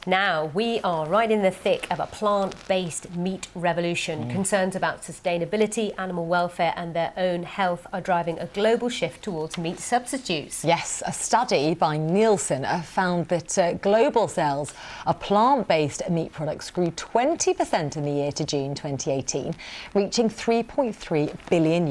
Now, we are right in the thick of a plant-based meat revolution. Concerns about sustainability, animal welfare and their own health are driving a global shift towards meat substitutes. Yes, a study by Nielsen found that global sales of plant-based meat products grew 20% in the year to June 2018, reaching $3.3 billion.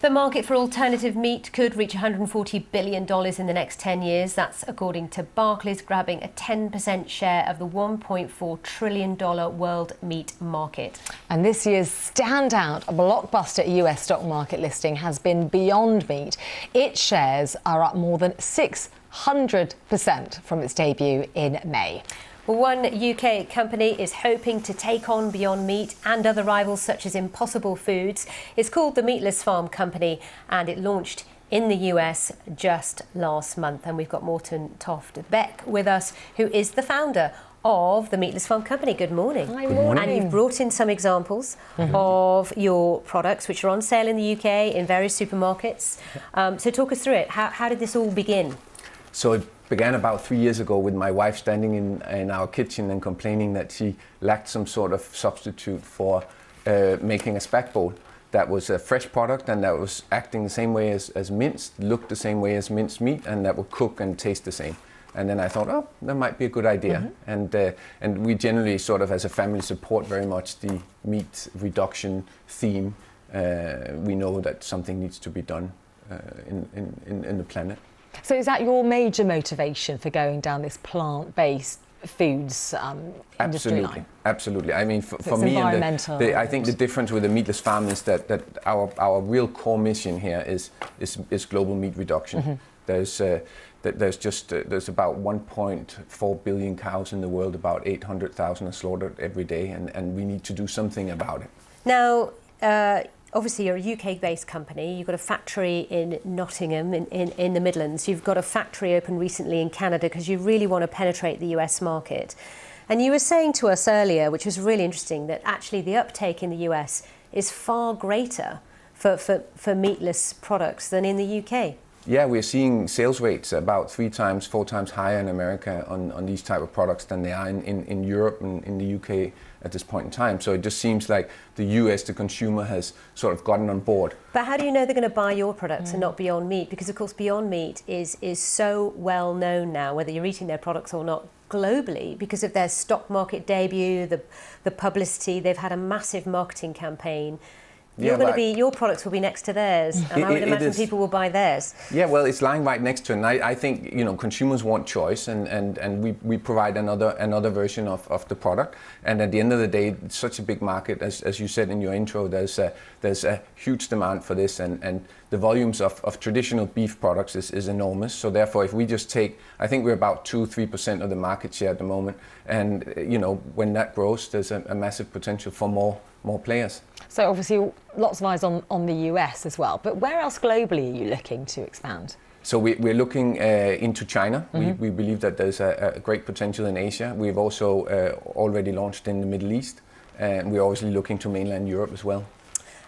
The market for alternative meat could reach $140 billion in the next 10 years. That's according to Barclays, grabbing a 10% share of the $1.4 trillion world meat market. And this year's standout blockbuster US stock market listing has been Beyond Meat. Its shares are up more than 600% from its debut in May. Well, one UK company is hoping to take on Beyond Meat and other rivals such as Impossible Foods. It's called the Meatless Farm company and it launched in the US just last month. And we've got Morten Toft Bech with us, who is the founder of the Meatless Farm company. Good morning. Hi, morning. And you've brought in some examples of your products which are on sale in the UK in various supermarkets. So talk us through it. How did this all begin? So it began about 3 years ago with my wife standing in our kitchen and complaining that she lacked some sort of substitute for making a spag bowl that was a fresh product and that was acting the same way as minced, looked the same way as minced meat, and that would cook and taste the same. And then I thought, oh, that might be a good idea. And we generally sort of as a family support very much the meat reduction theme. We know that something needs to be done in the planet. So is that your major motivation for going down this plant-based foods industry line? Absolutely. I mean, for me, I think the difference with the Meatless Farm is that our real core mission here is global meat reduction. There's about 1.4 billion cows in the world, about 800,000 are slaughtered every day, and we need to do something about it. Now, obviously, you're a UK-based company. You've got a factory in Nottingham in the Midlands. You've got a factory open recently in Canada because you really want to penetrate the US market. And you were saying to us earlier, which was really interesting, that actually the uptake in the US is far greater for meatless products than in the UK. Yeah, we're seeing sales rates about 3 times, 4 times higher in America on these type of products than they are in Europe and in the UK at this point in time. So it just seems like the US, the consumer, has sort of gotten on board. But how do you know they're going to buy your products and not Beyond Meat? Because of course Beyond Meat is so well known now, whether you're eating their products or not, globally, because of their stock market debut, the publicity. They've had a massive marketing campaign. Your products will be next to theirs, and I would imagine people will buy theirs. Yeah, well, it's lying right next to it, and I think consumers want choice, and we provide another version of the product. And at the end of the day, it's such a big market, as you said in your intro. There's a huge demand for this, and the volumes of traditional beef products is enormous. So therefore, if we just take, I think we're about 2-3% of the market share at the moment, and when that grows, there's a massive potential for more players. So obviously lots of eyes on the US as well, but where else globally are you looking to expand? So we're looking into China. We believe that there's a great potential in Asia. We've also already launched in the Middle East, and we're obviously looking to mainland Europe as well.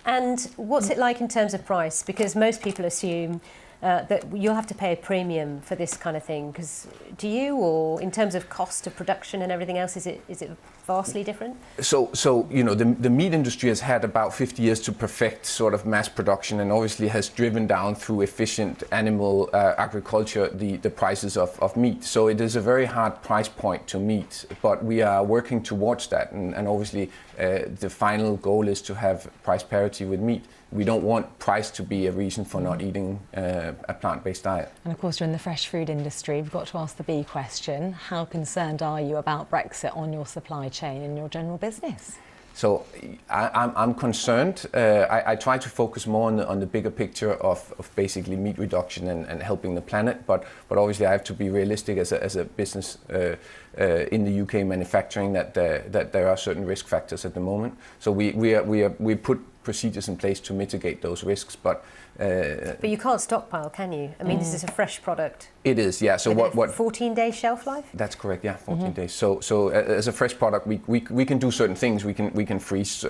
And what's it like in terms of price? Because most people assume that you'll have to pay a premium for this kind of thing. Because do you, or in terms of cost of production and everything else, is it vastly different? So the meat industry has had about 50 years to perfect sort of mass production, and obviously has driven down through efficient animal agriculture the prices of meat. So it is a very hard price point to meet, but we are working towards that, and obviously the final goal is to have price parity with meat. We don't want price to be a reason for not eating a plant-based diet. And of course, you're in the fresh food industry. We've got to ask the B question. How concerned are you about Brexit on your supply chain and your general business? So I'm concerned. I try to focus more on the bigger picture of basically meat reduction and helping the planet. But obviously I have to be realistic as a business in the UK manufacturing that there are certain risk factors at the moment. So we put procedures in place to mitigate those risks, but you can't stockpile, can you? I mean, this is a fresh product. It is, yeah. So what 14-day shelf life? That's correct, yeah, 14 days. So as a fresh product, we can do certain things. We can freeze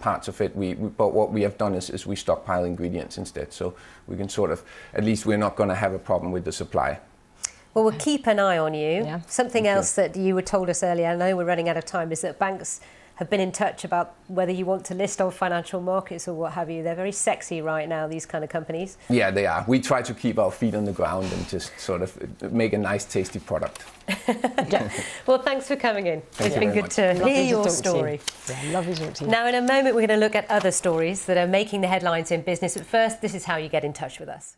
parts of it. But what we have done is we stockpile ingredients instead. So we can sort of, at least we're not going to have a problem with the supply. Well, we'll keep an eye on you. Yeah. Something else that you were told us earlier, I know we're running out of time, is that banks have been in touch about whether you want to list on financial markets or what have you. They're very sexy right now, these kind of companies. Yeah, they are. We try to keep our feet on the ground and just sort of make a nice, tasty product. Well, thanks for coming in. It's been good to hear your story. Yeah, lovely to talk to you. Now, in a moment, we're going to look at other stories that are making the headlines in business. But first, this is how you get in touch with us.